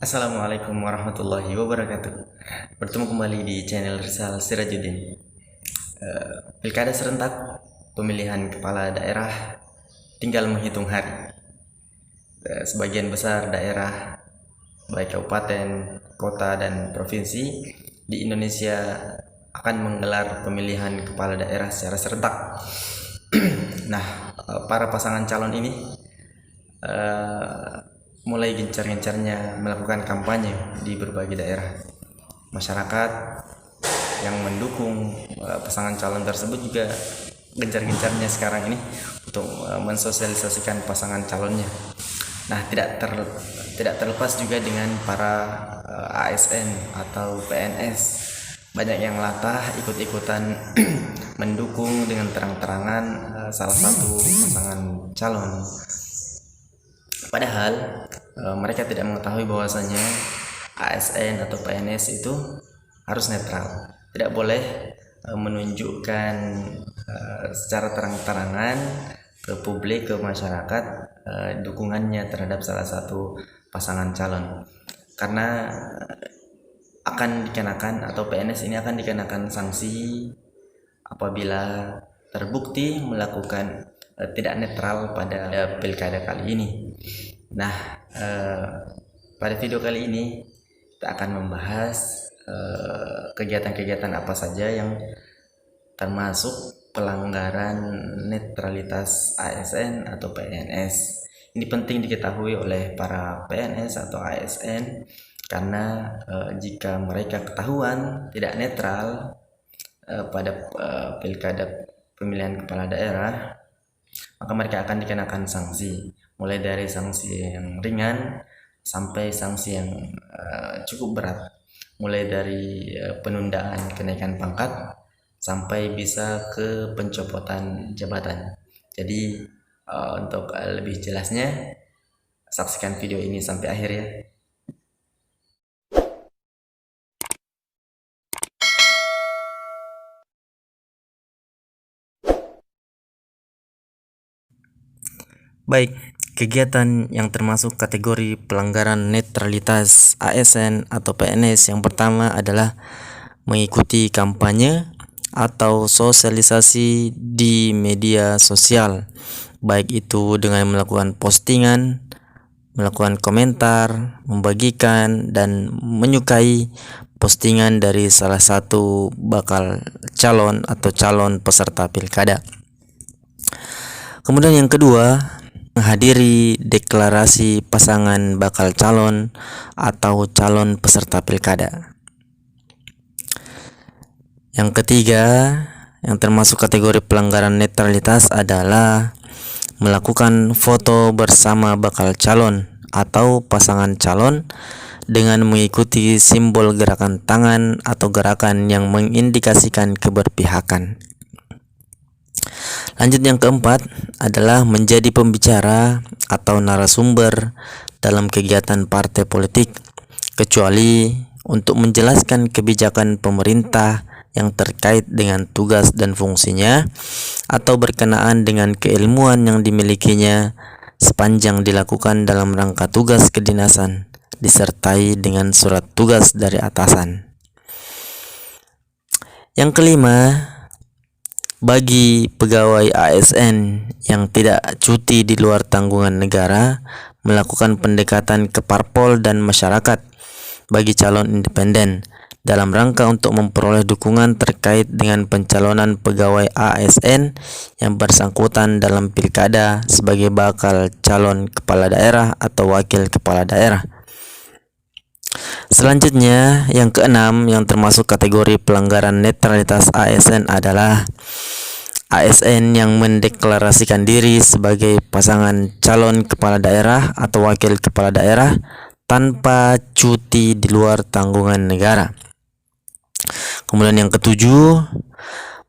Assalamualaikum warahmatullahi wabarakatuh. Bertemu kembali di channel Rizal Sirajuddin. Pilkada serentak pemilihan kepala daerah tinggal menghitung hari. Sebagian besar daerah baik kabupaten, kota, dan provinsi di Indonesia akan menggelar pemilihan kepala daerah secara serentak. Nah, para pasangan calon ini mulai gencar-gencarnya melakukan kampanye di berbagai daerah. Masyarakat yang mendukung pasangan calon tersebut juga gencar-gencarnya sekarang ini untuk mensosialisasikan pasangan calonnya. Nah, tidak terlepas juga dengan para ASN atau PNS. Banyak yang latah ikut-ikutan mendukung dengan terang-terangan salah satu pasangan calon. Padahal mereka tidak mengetahui bahwasanya ASN atau PNS itu harus netral. Tidak boleh menunjukkan secara terang-terangan ke publik, ke masyarakat dukungannya terhadap salah satu pasangan calon. Karena akan dikenakan, atau PNS ini akan dikenakan sanksi apabila terbukti melakukan tidak netral pada pilkada kali ini. Nah, pada video kali ini kita akan membahas kegiatan-kegiatan apa saja yang termasuk pelanggaran netralitas ASN atau PNS. Ini penting diketahui oleh para PNS atau ASN karena jika mereka ketahuan tidak netral pada pilkada pemilihan kepala daerah, maka mereka akan dikenakan sanksi, mulai dari sanksi yang ringan sampai sanksi yang cukup berat, mulai dari penundaan kenaikan pangkat sampai bisa ke pencopotan jabatan. Jadi untuk lebih jelasnya saksikan video ini sampai akhir ya. Baik, kegiatan yang termasuk kategori pelanggaran netralitas ASN atau PNS yang pertama adalah mengikuti kampanye atau sosialisasi di media sosial, baik itu dengan melakukan postingan, melakukan komentar, membagikan, dan menyukai postingan dari salah satu bakal calon atau calon peserta pilkada. Kemudian yang kedua, menghadiri deklarasi pasangan bakal calon atau calon peserta pilkada. Yang ketiga, yang termasuk kategori pelanggaran netralitas adalah melakukan foto bersama bakal calon atau pasangan calon dengan mengikuti simbol gerakan tangan atau gerakan yang mengindikasikan keberpihakan. Lanjut, yang keempat adalah menjadi pembicara atau narasumber dalam kegiatan partai politik, kecuali untuk menjelaskan kebijakan pemerintah yang terkait dengan tugas dan fungsinya atau berkenaan dengan keilmuan yang dimilikinya sepanjang dilakukan dalam rangka tugas kedinasan disertai dengan surat tugas dari atasan. Yang kelima, bagi pegawai ASN yang tidak cuti di luar tanggungan negara, melakukan pendekatan ke parpol dan masyarakat bagi calon independen dalam rangka untuk memperoleh dukungan terkait dengan pencalonan pegawai ASN yang bersangkutan dalam pilkada sebagai bakal calon kepala daerah atau wakil kepala daerah. Selanjutnya, yang keenam yang termasuk kategori pelanggaran netralitas ASN adalah ASN yang mendeklarasikan diri sebagai pasangan calon kepala daerah atau wakil kepala daerah tanpa cuti di luar tanggungan negara. Kemudian yang ketujuh,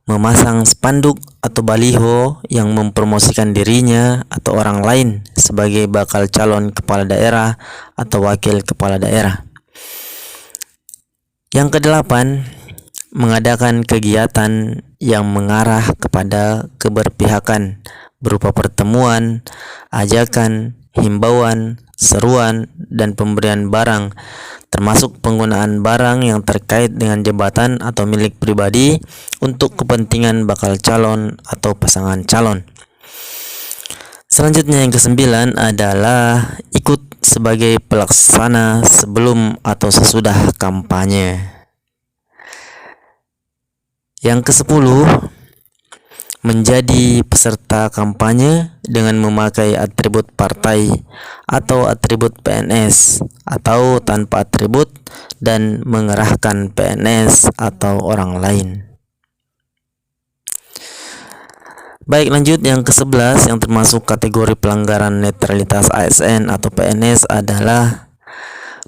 memasang spanduk atau baliho yang mempromosikan dirinya atau orang lain sebagai bakal calon kepala daerah atau wakil kepala daerah. Yang kedelapan, mengadakan kegiatan yang mengarah kepada keberpihakan berupa pertemuan, ajakan, himbauan, seruan, dan pemberian barang, termasuk penggunaan barang yang terkait dengan jabatan atau milik pribadi untuk kepentingan bakal calon atau pasangan calon. Selanjutnya yang kesembilan adalah ikut sebagai pelaksana sebelum atau sesudah kampanye. Yang kesepuluh, menjadi peserta kampanye dengan memakai atribut partai atau atribut PNS atau tanpa atribut dan mengerahkan PNS atau orang lain. Baik, lanjut yang ke-11 yang termasuk kategori pelanggaran netralitas ASN atau PNS adalah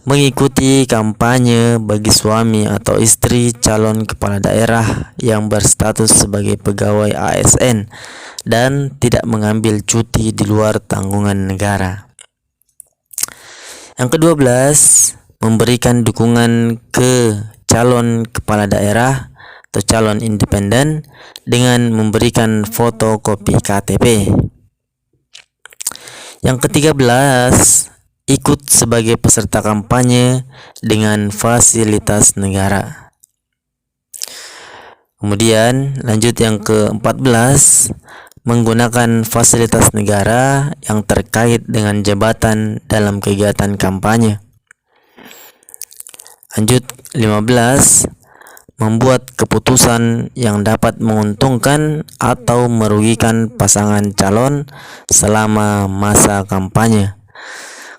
mengikuti kampanye bagi suami atau istri calon kepala daerah yang berstatus sebagai pegawai ASN dan tidak mengambil cuti di luar tanggungan negara. Yang ke-12, memberikan dukungan ke calon kepala daerah atau calon independen dengan memberikan fotokopi KTP. Yang ke-13, ikut sebagai peserta kampanye dengan fasilitas negara. Kemudian lanjut yang ke-14, menggunakan fasilitas negara yang terkait dengan jabatan dalam kegiatan kampanye. Lanjut 15, membuat keputusan yang dapat menguntungkan atau merugikan pasangan calon selama masa kampanye.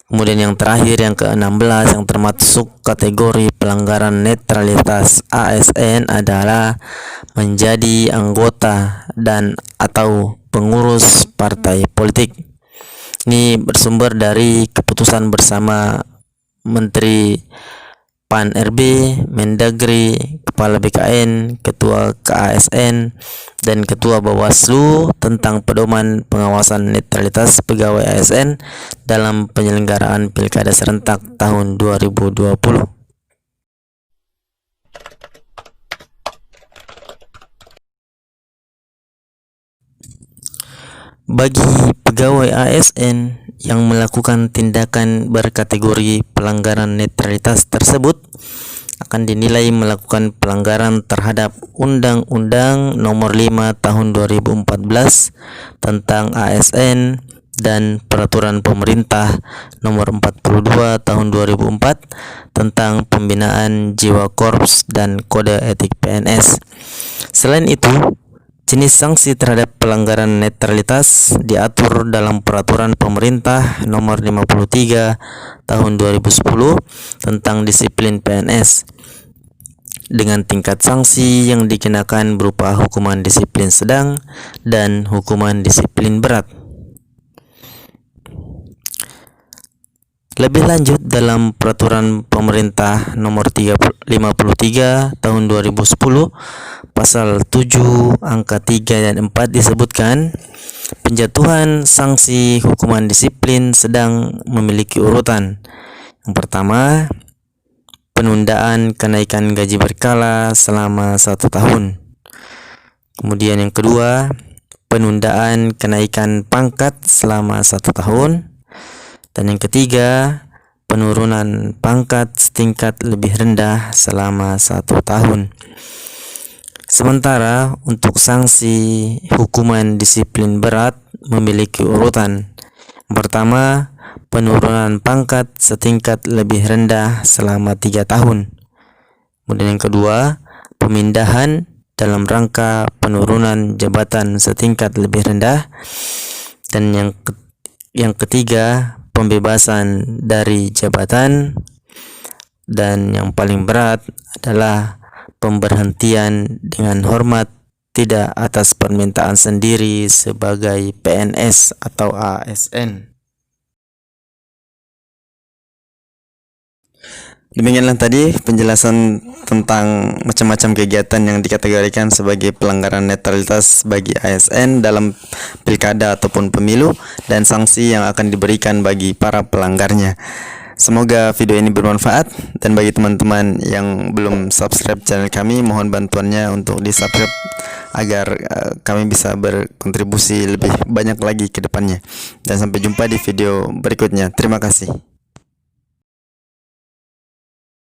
Kemudian yang terakhir yang ke-16 yang termasuk kategori pelanggaran netralitas ASN adalah menjadi anggota dan atau pengurus partai politik. Ini bersumber dari keputusan bersama Menteri PAN RB, Mendagri, Kepala BKN, Ketua KASN, dan Ketua Bawaslu tentang pedoman pengawasan netralitas pegawai ASN dalam penyelenggaraan Pilkada serentak tahun 2020. Bagi pegawai ASN yang melakukan tindakan berkategori pelanggaran netralitas tersebut akan dinilai melakukan pelanggaran terhadap Undang-Undang Nomor 5 Tahun 2014 tentang ASN dan Peraturan Pemerintah Nomor 42 Tahun 2004 tentang Pembinaan Jiwa Korps dan Kode Etik PNS. Selain itu, jenis sanksi terhadap pelanggaran netralitas diatur dalam Peraturan Pemerintah Nomor 53 Tahun 2010 tentang disiplin PNS dengan tingkat sanksi yang dikenakan berupa hukuman disiplin sedang dan hukuman disiplin berat. Lebih lanjut dalam Peraturan Pemerintah Nomor 53 Tahun 2010 Pasal 7 angka 3 dan 4 disebutkan penjatuhan sanksi hukuman disiplin sedang memiliki urutan. Yang pertama, penundaan kenaikan gaji berkala selama 1 tahun. Kemudian yang kedua, penundaan kenaikan pangkat selama 1 tahun. Dan yang ketiga, penurunan pangkat setingkat lebih rendah selama 1 tahun. Sementara untuk sanksi hukuman disiplin berat memiliki urutan. Yang pertama, penurunan pangkat setingkat lebih rendah selama 3 tahun. Kemudian yang kedua, pemindahan dalam rangka penurunan jabatan setingkat lebih rendah. Dan yang ketiga, pembebasan dari jabatan. Dan yang paling berat adalah pemberhentian dengan hormat tidak atas permintaan sendiri sebagai PNS atau ASN. Demikianlah tadi penjelasan tentang macam-macam kegiatan yang dikategorikan sebagai pelanggaran netralitas bagi ASN dalam pilkada ataupun pemilu dan sanksi yang akan diberikan bagi para pelanggarnya. Semoga video ini bermanfaat, dan bagi teman-teman yang belum subscribe channel kami, mohon bantuannya untuk di subscribe agar kami bisa berkontribusi lebih banyak lagi ke depannya. Dan sampai jumpa di video berikutnya. Terima kasih.